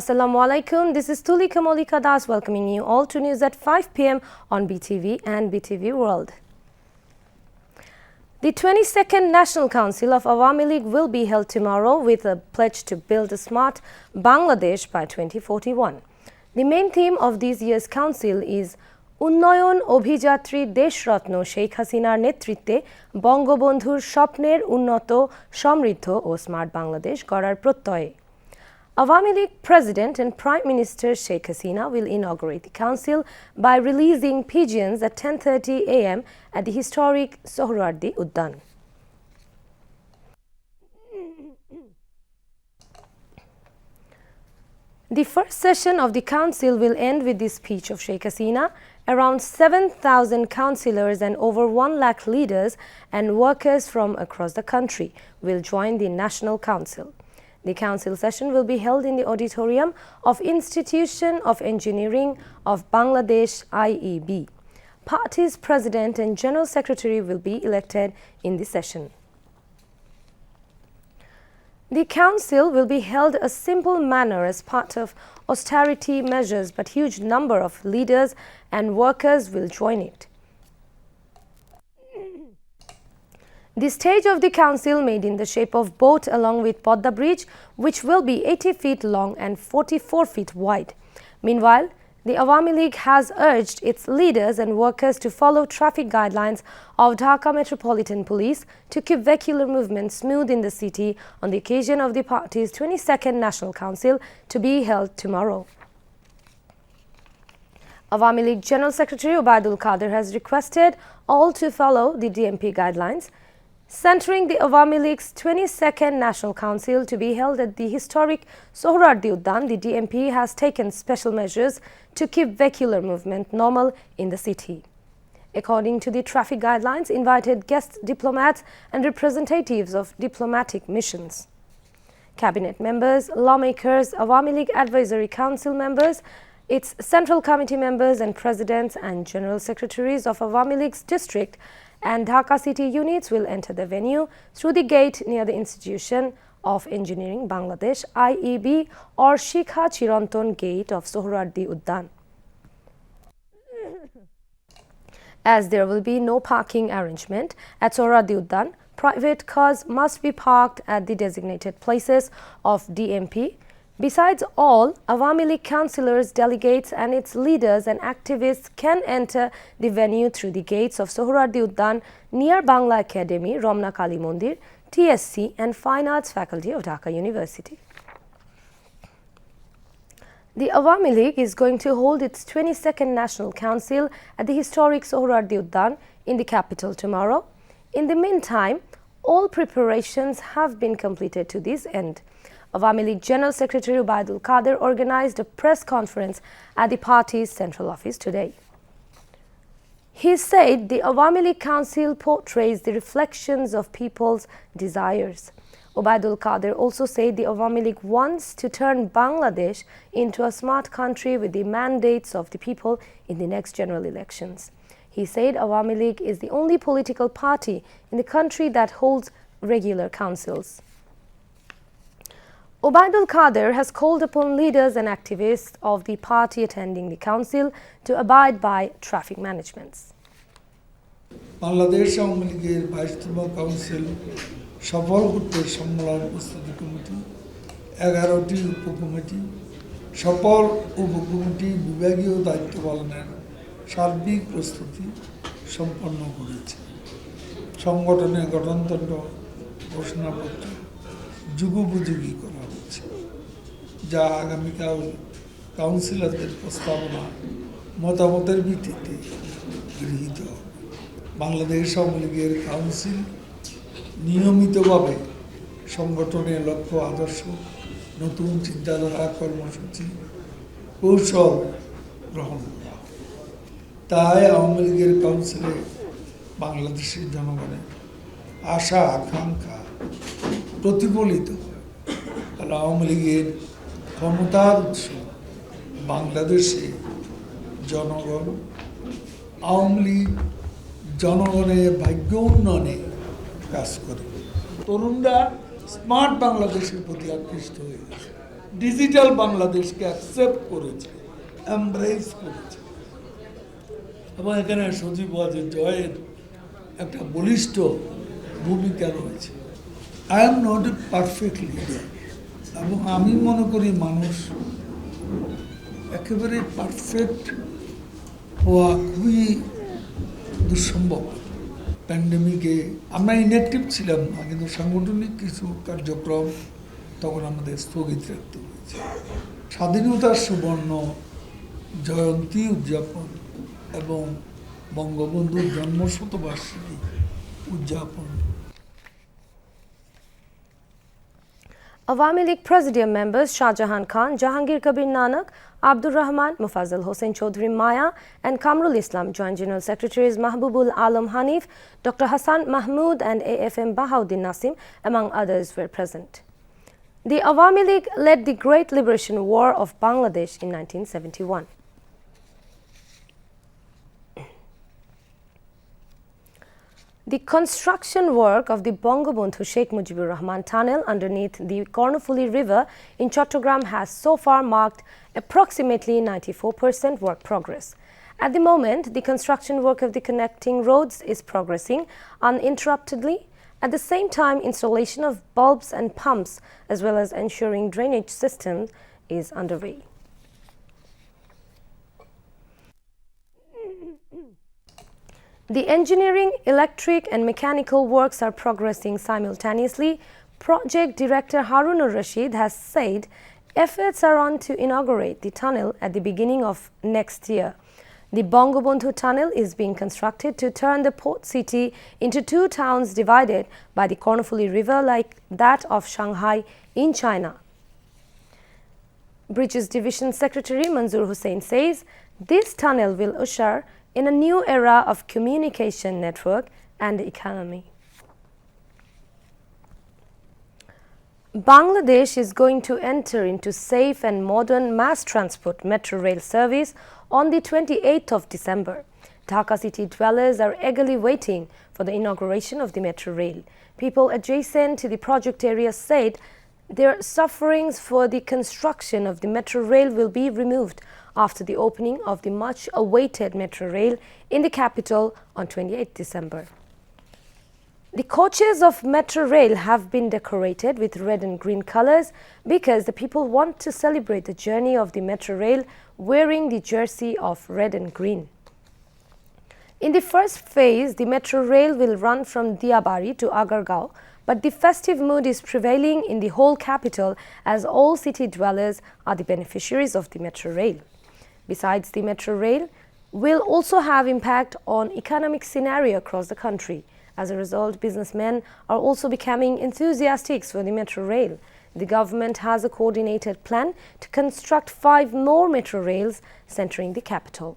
Assalamu alaikum. This is Tulika Molika Das welcoming you all to news at 5 p.m. on BTV and BTV World. The 22nd National Council of Awami League will be held tomorrow with a pledge to build a smart Bangladesh by 2041. The main theme of this year's council is Unnoyon Obhijatri Deshratno Sheikh Hasinar Netritwe Bangabandhur Shopner Unnoto Samriddho o Smart Bangladesh Gorar Proত্যয়ে. Awami League President and Prime Minister Sheikh Hasina will inaugurate the council by releasing pigeons at 10:30 a.m. at the historic Sohrawardi Uddan. The first session of the council will end with the speech of Sheikh Hasina. Around 7,000 councillors and over 1 lakh leaders and workers from across the country will join the National Council. The council session will be held in the auditorium of Institution of Engineering of Bangladesh IEB. Party's president and general secretary will be elected in the session. The council will be held a simple manner as part of austerity measures, but huge number of leaders and workers will join it. The stage of the council made in the shape of boat along with Podda Bridge, which will be 80 feet long and 44 feet wide. Meanwhile, the Awami League has urged its leaders and workers to follow traffic guidelines of Dhaka Metropolitan Police to keep vehicular movement smooth in the city on the occasion of the party's 22nd National Council to be held tomorrow. Awami League General Secretary Obaidul Qadir has requested all to follow the DMP guidelines. Centering the Awami League's 22nd National Council to be held at the historic Sohrawardi Uddan, the DMP has taken special measures to keep vehicular movement normal in the city. According to the traffic guidelines, invited guest diplomats and representatives of diplomatic missions, cabinet members, lawmakers, Awami League Advisory Council members, its Central Committee members and presidents and general secretaries of Awami League's district and Dhaka city units will enter the venue through the gate near the Institution of Engineering Bangladesh IEB or Shikha Chiranton Gate of Sohrawardi Uddan. As there will be no parking arrangement at Sohrawardi Uddan, private cars must be parked at the designated places of DMP. Besides all, Awami League councillors, delegates and its leaders and activists can enter the venue through the gates of Sohrawardi Uddan near Bangla Academy, Ramna Kali Mandir, TSC and Fine Arts Faculty of Dhaka University. The Awami League is going to hold its 22nd National Council at the historic Sohrawardi Uddan in the capital tomorrow. In the meantime, all preparations have been completed to this end. Awami League General Secretary Obaidul Qadir organized a press conference at the party's central office today. He said the Awami League Council portrays the reflections of people's desires. Obaidul Qadir also said the Awami League wants to turn Bangladesh into a smart country with the mandates of the people in the next general elections. He said Awami League is the only political party in the country that holds regular councils. Obaidul Qadir has called upon leaders and activists of the party attending the council to abide by traffic managements. Bangladesh Awami Leagueর 22তম council সফল করতে সম্মেলন প্রস্তুতি committee 11টি উপকমিটি সকল উপকমিটি বিভাগীয় দায়িত্ব পালনের সার্বিক প্রস্তুতি সম্পন্ন করেছে। সংগঠনের গঠনতন্ত্র ঘোষণাপত্র যুগোপযোগী করা হচ্ছে, যা আগামীকাল কাউন্সিলরদের প্রস্তাবনা মতামতের ভিত্তিতে গৃহীত হবে। বাংলাদেশ আওয়ামী লীগের কাউন্সিল নিয়মিতভাবে সংগঠনের লক্ষ্য আদর্শ, নতুন চিন্তাধারা, কর্মসূচি, কৌশল গ্রহণ করা। তাই আওয়ামী লীগের কাউন্সিলে বাংলাদেশের জনগণের আশা আকাঙ্ক্ষা প্রতিফলিত হয়। কারণ আওয়ামী লীগের ক্ষমতার উৎস বাংলাদেশে জনগণ। আওয়ামী লীগ জনগণের ভাগ্য উন্নয়নে কাজ করে। তরুণরা স্মার্ট বাংলাদেশের প্রতি আকৃষ্ট হয়ে গেছে। ডিজিটাল বাংলাদেশকে অ্যাকসেপ্ট করেছে, এমব্রেস করেছে, এবং এখানে সজীব ওয়াজেদ জয়ের একটা বলিষ্ঠ ভূমিকা রয়েছে। I am not a perfect leader, এবং আমি মনে করি মানুষ একেবারে পারফেক্ট হওয়া খুবই দুঃসম্ভব। প্যান্ডেমিকে আমরা ইনঅ্যাক্টিভ ছিলাম না, কিন্তু সাংগঠনিক কিছু কার্যক্রম তখন আমাদের স্থগিত রাখতে হয়েছে। স্বাধীনতার সুবর্ণ জয়ন্তী উদযাপন এবং বঙ্গবন্ধুর জন্মশতবার্ষিকী উদযাপন। Awami League Presidium members Shahjahan Khan, Jahangir Kabir Nanak, Abdur Rahman, Mufazzal Hossain Chaudhry Maya and Kamrul Islam joined General Secretaries Mahbubul Alam Hanif, Dr. Hassan Mahmood and AFM Bahauddin Nasim, among others, were present. The Awami League led the Great Liberation War of Bangladesh in 1971. The construction work of the Bangabandhu Sheikh Mujibur Rahman Tunnel underneath the Kornofuli River in Chattogram has so far marked approximately 94% work progress. At the moment, the construction work of the connecting roads is progressing uninterruptedly. At the same time, installation of bulbs and pumps as well as ensuring drainage systems is underway. The engineering, electric and mechanical works are progressing simultaneously. Project Director Harunur Rashid has said efforts are on to inaugurate the tunnel at the beginning of next year. The Bangabandhu Tunnel is being constructed to turn the port city into two towns divided by the Kornofuli River like that of Shanghai in China. Bridges Division Secretary Manzoor Hussain says this tunnel will usher in a new era of communication network and economy. Bangladesh is going to enter into safe and modern mass transport metro rail service on the 28th of December. Dhaka city dwellers are eagerly waiting for the inauguration of the metro rail. People adjacent to the project area said their sufferings for the construction of the metro rail will be removed after the opening of the much-awaited metro rail in the capital on 28 December. The coaches of metro rail have been decorated with red and green colors because the people want to celebrate the journey of the metro rail wearing the jersey of red and green. In the first phase, the metro rail will run from Diabari to Agargaon, but the festive mood is prevailing in the whole capital as all city dwellers are the beneficiaries of the metro rail. Besides, the metro rail will also have impact on economic scenario across the country. As a result, businessmen are also becoming enthusiastic for the metro rail. The government has a coordinated plan to construct 5 more metro rails centering the capital.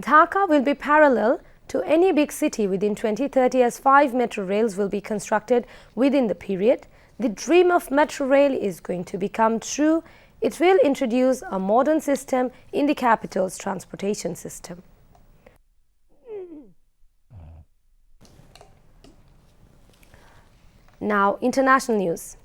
Dhaka will be parallel to any big city within 2030 as 5 metro rails will be constructed within the period. The dream of metro rail is going to become true. It will introduce a modern system in the capital's transportation system. Now, international news.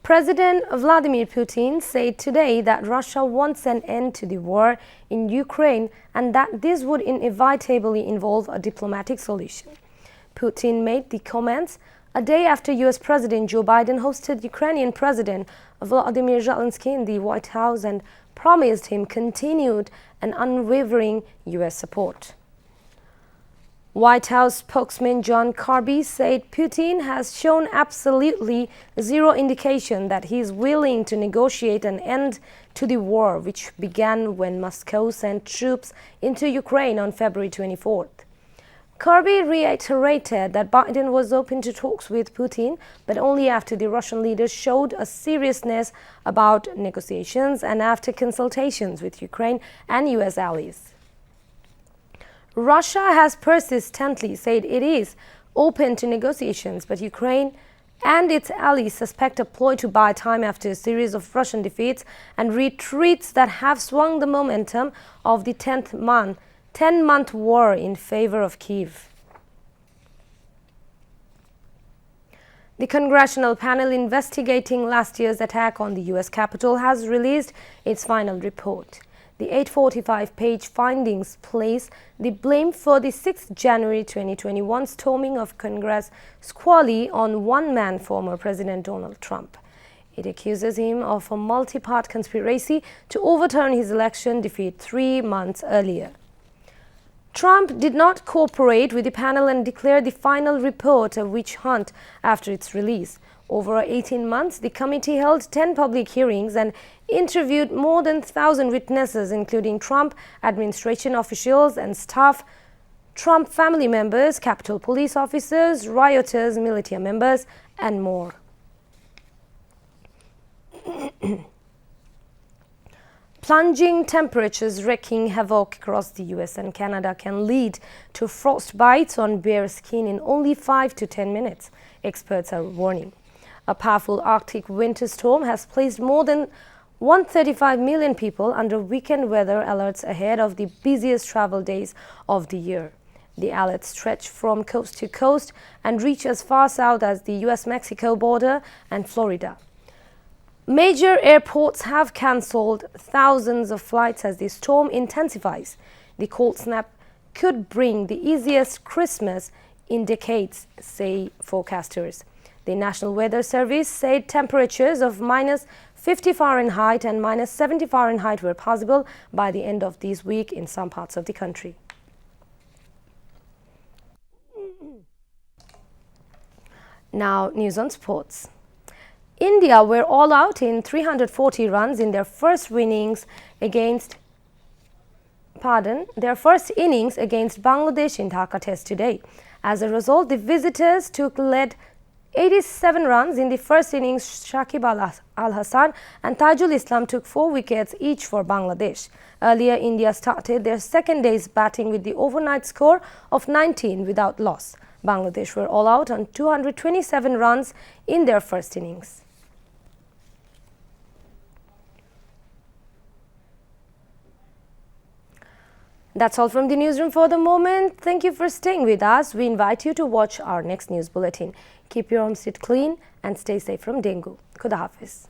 President Vladimir Putin said today that Russia wants an end to the war in Ukraine and that this would inevitably involve a diplomatic solution. Putin made the comments a day after U.S. President Joe Biden hosted Ukrainian President Volodymyr Zelensky in the White House and promised him continued and unwavering U.S. support. White House spokesman John Kirby said Putin has shown absolutely zero indication that he is willing to negotiate an end to the war, which began when Moscow sent troops into Ukraine on February 24th. Kirby reiterated that Biden was open to talks with Putin, but only after the Russian leader showed a seriousness about negotiations and after consultations with Ukraine and U.S. allies. Russia has persistently said it is open to negotiations, but Ukraine and its allies suspect a ploy to buy time after a series of Russian defeats and retreats that have swung the momentum of the 10-month war in favor of Kyiv. The congressional panel investigating last year's attack on the U.S. Capitol has released its final report. The 845-page findings place the blame for the 6th January 2021 storming of Congress squarely on one man, former President Donald Trump. It accuses him of a multi-part conspiracy to overturn his election defeat 3 months earlier. Trump did not cooperate with the panel and declared the final report a witch hunt after its release. Over 18 months, the committee held 10 public hearings and interviewed more than 1,000 witnesses, including Trump administration officials and staff, Trump family members, Capitol Police officers, rioters, militia members, and more. Plunging temperatures wreaking havoc across the US and Canada can lead to frost bites on bare skin in only 5 to 10 minutes, experts are warning. A powerful Arctic winter storm has placed more than 135 million people under weekend weather alerts ahead of the busiest travel days of the year. The alerts stretch from coast to coast and reach as far south as the US-Mexico border and Florida. Major airports have cancelled thousands of flights as the storm intensifies. The cold snap could bring the easiest Christmas in decades, say forecasters. The National Weather Service said temperatures of minus 50 Fahrenheit and minus 70 Fahrenheit were possible by the end of this week in some parts of the country. Now, news on sports. India were all out in 340 runs in their first innings against Bangladesh in Dhaka Test today. As a result, the visitors took lead 87 runs in the first innings. Shakib Al Hasan and Tajul Islam took 4 wickets each for Bangladesh. Earlier, India started their second day's batting with the overnight score of 19 without loss. Bangladesh were all out on 227 runs in their first innings. That's all from the newsroom for the moment. Thank you for staying with us. We invite you to watch our next news bulletin. Keep your home state clean and stay safe from dengue. Khuda Hafiz.